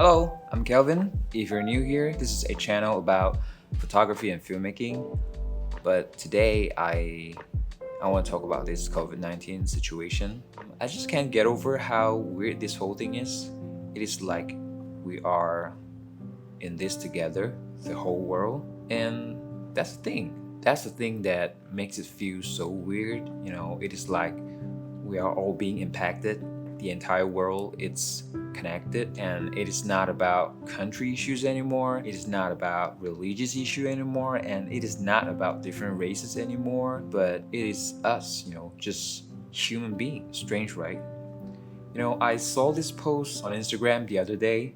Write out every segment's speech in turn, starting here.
Hello, I'm Kelvin. If you're new here, this is a channel about photography and filmmaking. But today I want to talk about this COVID-19 situation. I just can't get over how weird this whole thing is. It is like we are in this together, the whole world, and that's the thing. That's the thing that makes it feel so weird. It is like we are all being impacted. The entire world it's connected, and it is not about country issues anymore. It is not about religious issue anymore, and it is not about different races anymore. But it is us, just human beings. Strange, right? I saw this post on Instagram the other day.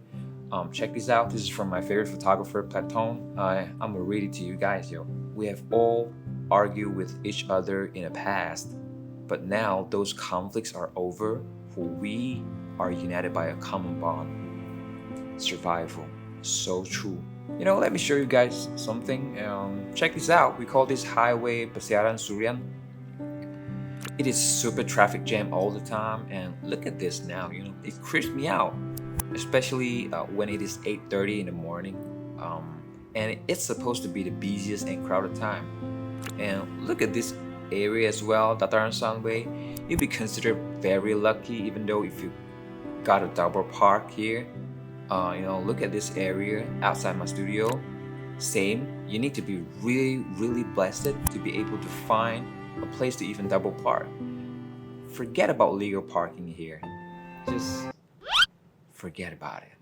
Check this out. This is from my favorite photographer, Platon. I'm gonna read it to you guys, yo. We have all argued with each other in the past, but now those conflicts are over, for we are united by a common bond. Survival. So true. Let me show you guys something. Check this out. We call this highway Pasiaran Surian. It is super traffic jam all the time, and look at this now. It creeps me out, especially when it is 8:30 in the morning, and it's supposed to be the busiest and crowded time. And look at this area as well, Dataran Sunway. You'll be considered very lucky, even though if you got a double park here. Look at this area outside my studio. Same, you need to be really, really blessed to be able to find a place to even double park. Forget about legal parking here. Just forget about it.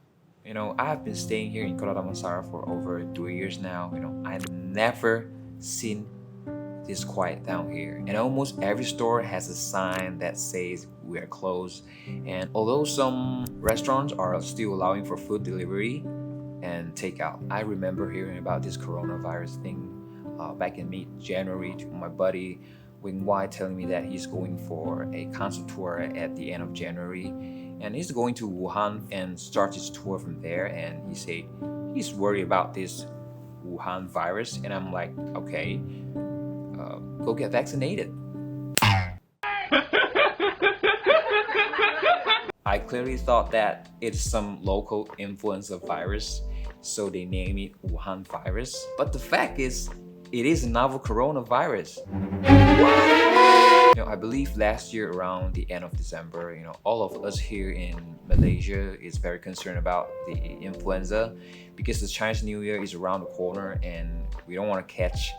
I've been staying here in Kota Damansara for over 2 years now. I've never seen this quiet down here. And almost every store has a sign that says we are closed. And although some restaurants are still allowing for food delivery and takeout, I remember hearing about this coronavirus thing back in mid-January to my buddy Wing Wai telling me that he's going for a concert tour at the end of January, and he's going to Wuhan and start his tour from there. And he said he's worried about this Wuhan virus, and I'm like, okay, go get vaccinated. I clearly thought that it's some local influenza virus, so they name it Wuhan virus. But the fact is, it is a novel coronavirus. I believe last year around the end of December, all of us here in Malaysia is very concerned about the influenza because the Chinese New Year is around the corner and we don't want to catch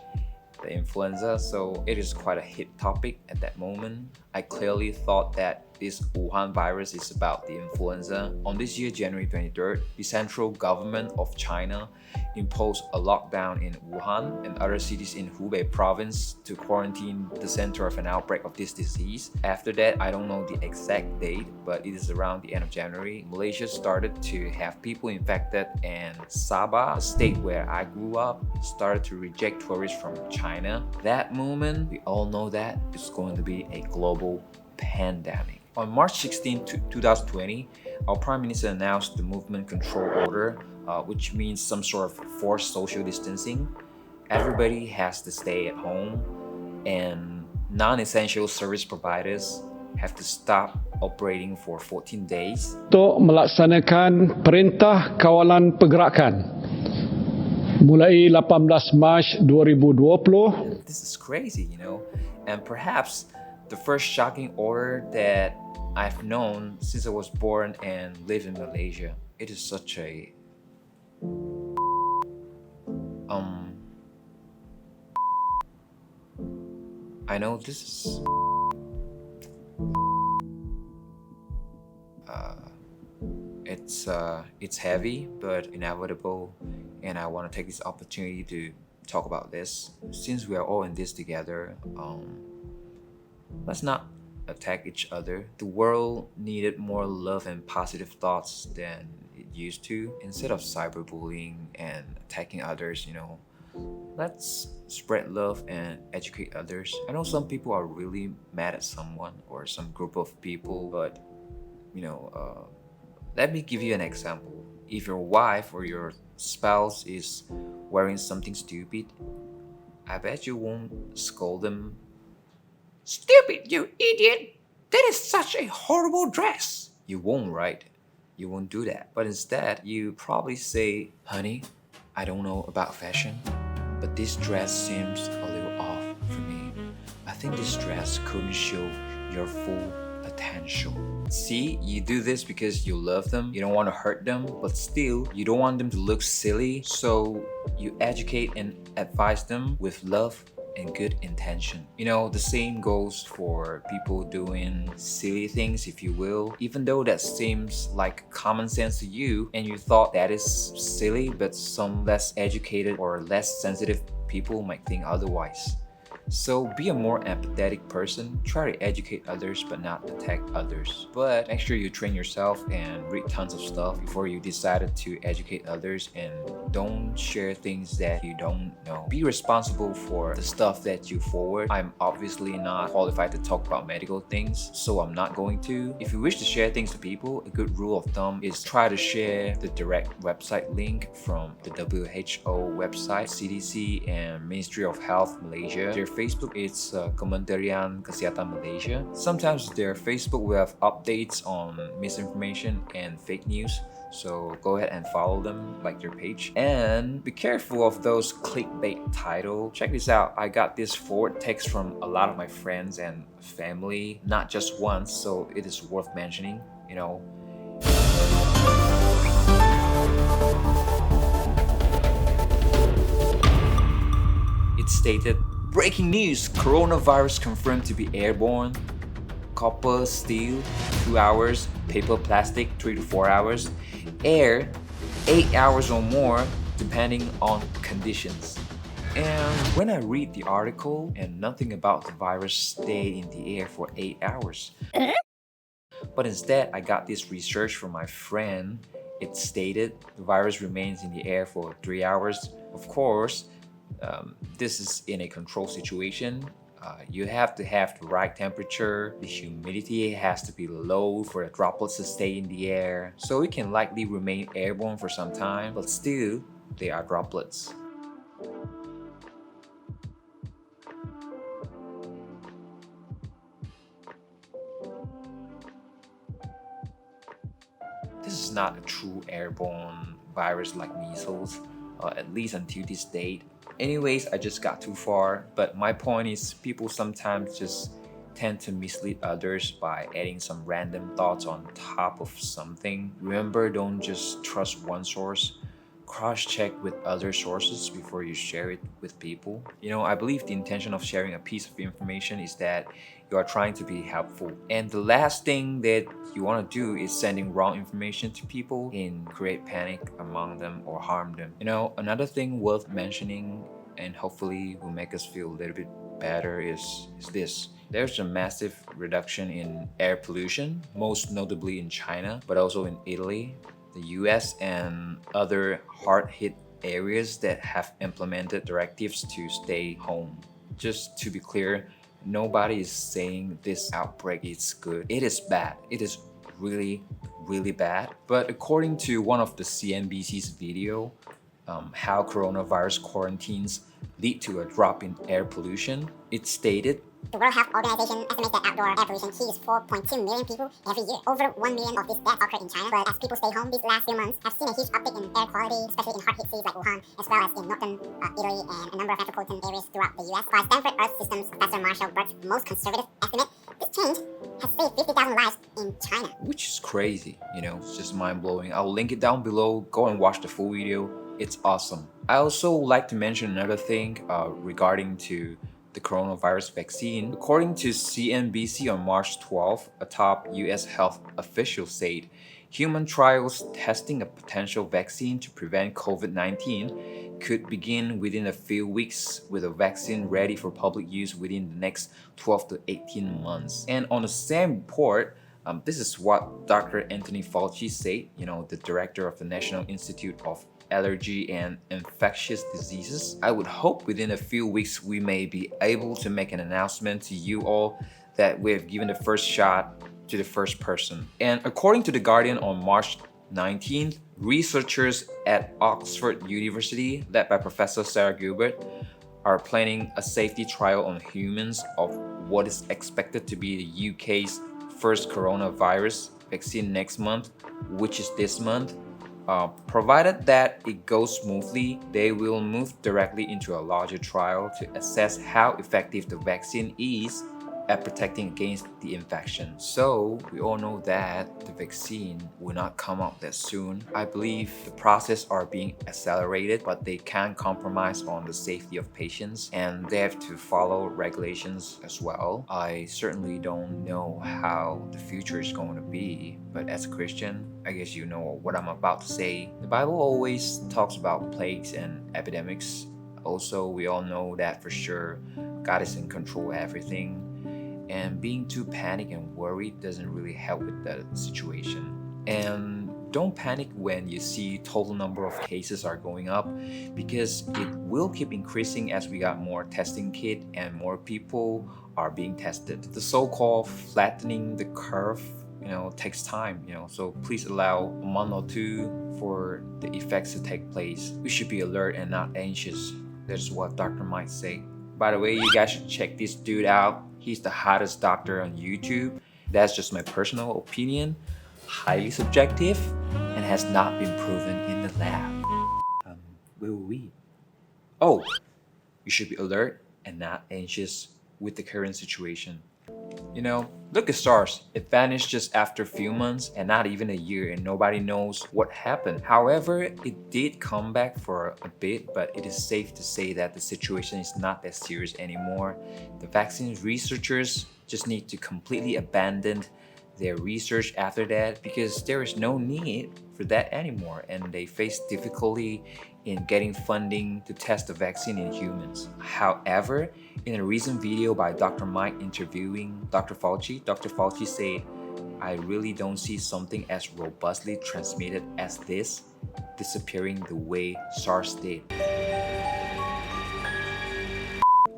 the influenza. So it is quite a hit topic at that moment. I clearly thought that this Wuhan virus is about the influenza. On this year, January 23rd, the central government of China imposed a lockdown in Wuhan and other cities in Hubei province to quarantine the center of an outbreak of this disease. After that, I don't know the exact date, but it is around the end of January. Malaysia started to have people infected, and Sabah, a state where I grew up, started to reject tourists from China. That moment, we all know that it's going to be a global pandemic. On March 16, 2020, our Prime Minister announced the Movement Control Order, which means some sort of forced social distancing. Everybody has to stay at home, and non-essential service providers have to stop operating for 14 days. Untuk melaksanakan perintah kawalan pergerakan mulai 18 Mac 2020. This is crazy, and perhaps the first shocking order that I've known since I was born and live in Malaysia. It is such a I know this is it's heavy but inevitable, and I want to take this opportunity to talk about this. Since we are all in this together, let's not attack each other. The world needed more love and positive thoughts than it used to. Instead of cyberbullying and attacking others, let's spread love and educate others. I know some people are really mad at someone or some group of people, but let me give you an example. If your wife or your spouse is wearing something stupid, I bet you won't scold them. Stupid, you idiot! That is such a horrible dress! You won't, right? You won't do that. But instead, you probably say, honey, I don't know about fashion, but this dress seems a little off for me. I think this dress couldn't show your full potential. See, you do this because you love them, you don't want to hurt them, but still, you don't want them to look silly, so you educate and advise them with love and good intention. You know, the same goes for people doing silly things, if you will. Even though that seems like common sense to you and you thought that is silly, but some less educated or less sensitive people might think otherwise. So be a more empathetic person, try to educate others but not attack others. But make sure you train yourself and read tons of stuff before you decided to educate others, and don't share things that you don't know. Be responsible for the stuff that you forward. I'm obviously not qualified to talk about medical things, so I'm not going to. If you wish to share things to people, a good rule of thumb is try to share the direct website link from the WHO website, CDC, and Ministry of Health Malaysia. Their Facebook, it's Kementerian Kesehatan Malaysia. Sometimes their Facebook will have updates on misinformation and fake news, so go ahead and follow them, like their page. And be careful of those clickbait title. Check this out, I got this forward text from a lot of my friends and family, not just once, so it is worth mentioning, you know. It stated, breaking news, coronavirus confirmed to be airborne. Copper, steel, 2 hours. Paper, plastic, 3 to 4 hours. Air, 8 hours or more, depending on conditions. And when I read the article, and nothing about the virus stayed in the air for 8 hours. But instead, I got this research from my friend. It stated the virus remains in the air for 3 hours. Of course, this is in a controlled situation. You have to have the right temperature, the humidity has to be low for the droplets to stay in the air, so it can likely remain airborne for some time, but still, they are droplets. This is not a true airborne virus like measles, at least until this date. Anyways, I just got too far, but my point is people sometimes just tend to mislead others by adding some random thoughts on top of something. Remember, don't just trust one source. Cross-check with other sources before you share it with people. You know, I believe the intention of sharing a piece of information is that you are trying to be helpful. And the last thing that you want to do is sending wrong information to people and create panic among them or harm them. You know, another thing worth mentioning and hopefully will make us feel a little bit better is this. There's a massive reduction in air pollution, most notably in China, but also in Italy, the US, and other hard-hit areas that have implemented directives to stay home. Just to be clear, nobody is saying this outbreak is good. It is bad. It is really, really bad. But according to one of the CNBC's video, how coronavirus quarantines lead to a drop in air pollution, it stated, the World Health Organization estimates that outdoor air pollution kills 4.2 million people every year. Over 1 million of these deaths occurred in China, but as people stay home these last few months, have seen a huge uptick in air quality, especially in hard-hit cities like Wuhan, as well as in northern Italy and a number of metropolitan areas throughout the US. By Stanford Earth Systems Professor Marshall Burke's most conservative estimate, this change has saved 50,000 lives in China. Which is crazy, you know, it's just mind-blowing. I'll link it down below, go and watch the full video, it's awesome. I also like to mention another thing regarding to the coronavirus vaccine. According to CNBC on March 12, a top US health official said human trials testing a potential vaccine to prevent COVID-19 could begin within a few weeks, with a vaccine ready for public use within the next 12 to 18 months. And on the same report, this is what Dr. Anthony Fauci said, you know, the director of the National Institute of Allergy and Infectious Diseases. I would hope within a few weeks we may be able to make an announcement to you all that we have given the first shot to the first person. And according to The Guardian on March 19th, researchers at Oxford University, led by Professor Sarah Gilbert, are planning a safety trial on humans of what is expected to be the UK's first coronavirus vaccine next month, which is this month. Provided that it goes smoothly, they will move directly into a larger trial to assess how effective the vaccine is at protecting against the infection. So we all know that the vaccine will not come out that soon. I believe the process are being accelerated, but they can't compromise on the safety of patients and they have to follow regulations as well. I certainly don't know how the future is going to be, but as a Christian, I guess you know what I'm about to say. The Bible always talks about plagues and epidemics. Also, we all know that for sure God is in control of everything. And being too panicked and worried doesn't really help with the situation. And don't panic when you see total number of cases are going up, because it will keep increasing as we got more testing kit and more people are being tested. The so-called flattening the curve, takes time, so please allow a month or two for the effects to take place. We should be alert and not anxious. That's what Dr. Mike say. By the way, you guys should check this dude out. He's the hottest doctor on YouTube. That's just my personal opinion, highly subjective, and has not been proven in the lab. Will we? Oh, you should be alert and not anxious with the current situation. Look at SARS. It vanished just after a few months and not even a year, and nobody knows what happened. However, it did come back for a bit, but it is safe to say that the situation is not that serious anymore. The vaccine researchers just need to completely abandon their research after that, because there is no need for that anymore, and they face difficulty in getting funding to test the vaccine in humans. However, in a recent video by Dr. Mike interviewing Dr. Fauci said, "I really don't see something as robustly transmitted as this disappearing the way SARS did."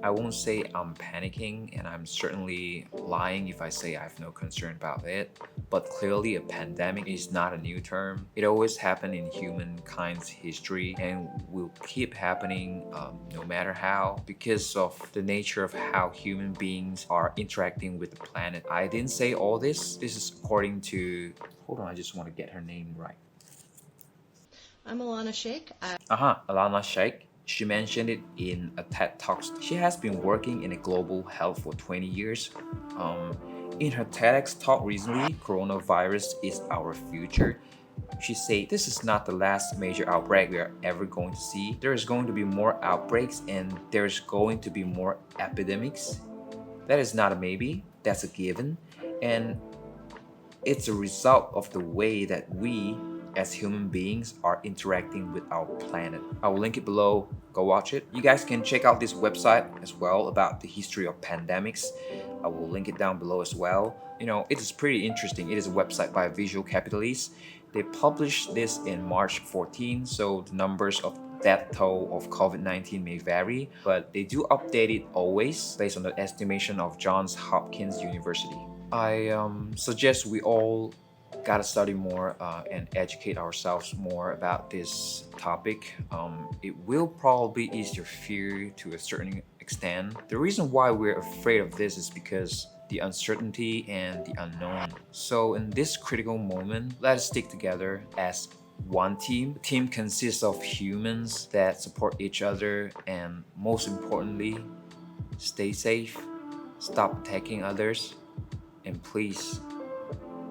I won't say I'm panicking, and I'm certainly lying if I say I have no concern about it, but clearly a pandemic is not a new term. It always happened in humankind's history and will keep happening no matter how, because of the nature of how human beings are interacting with the planet. I didn't say all this. This is according to... Hold on, I just want to get her name right. I'm Alana Sheikh. Alana Sheikh. She mentioned it in a TED Talk. She has been working in global health for 20 years. In her TEDx talk recently, "Coronavirus is our future," she said, "This is not the last major outbreak we are ever going to see. There is going to be more outbreaks and there's going to be more epidemics. That is not a maybe, that's a given. And it's a result of the way that we as human beings are interacting with our planet." I will link it below. Go watch it. You guys can check out this website as well about the history of pandemics. I will link it down below as well. It is pretty interesting. It is a website by Visual Capitalists. They published this in March 14, so the numbers of death toll of COVID-19 may vary, but they do update it always based on the estimation of Johns Hopkins University. I suggest we all gotta study more and educate ourselves more about this topic. It will probably ease your fear to a certain extent. The reason why we're afraid of this is because the uncertainty and the unknown. So in this critical moment, let us stick together as one team. The team consists of humans that support each other, and most importantly, stay safe, stop attacking others, and please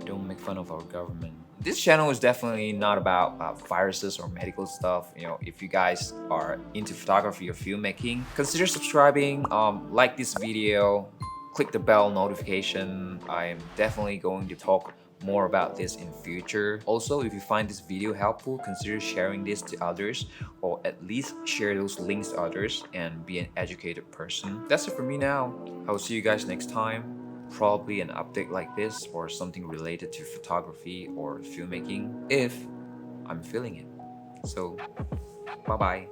don't make fun of our government. This channel is definitely not about viruses or medical stuff. If you guys are into photography or filmmaking, consider subscribing, like this video, click the bell notification. I am definitely going to talk more about this in future. Also, if you find this video helpful, consider sharing this to others, or at least share those links to others and be an educated person. That's it for me now. I will see you guys next time. Probably an update like this or something related to photography or filmmaking if I'm feeling it. So, bye-bye.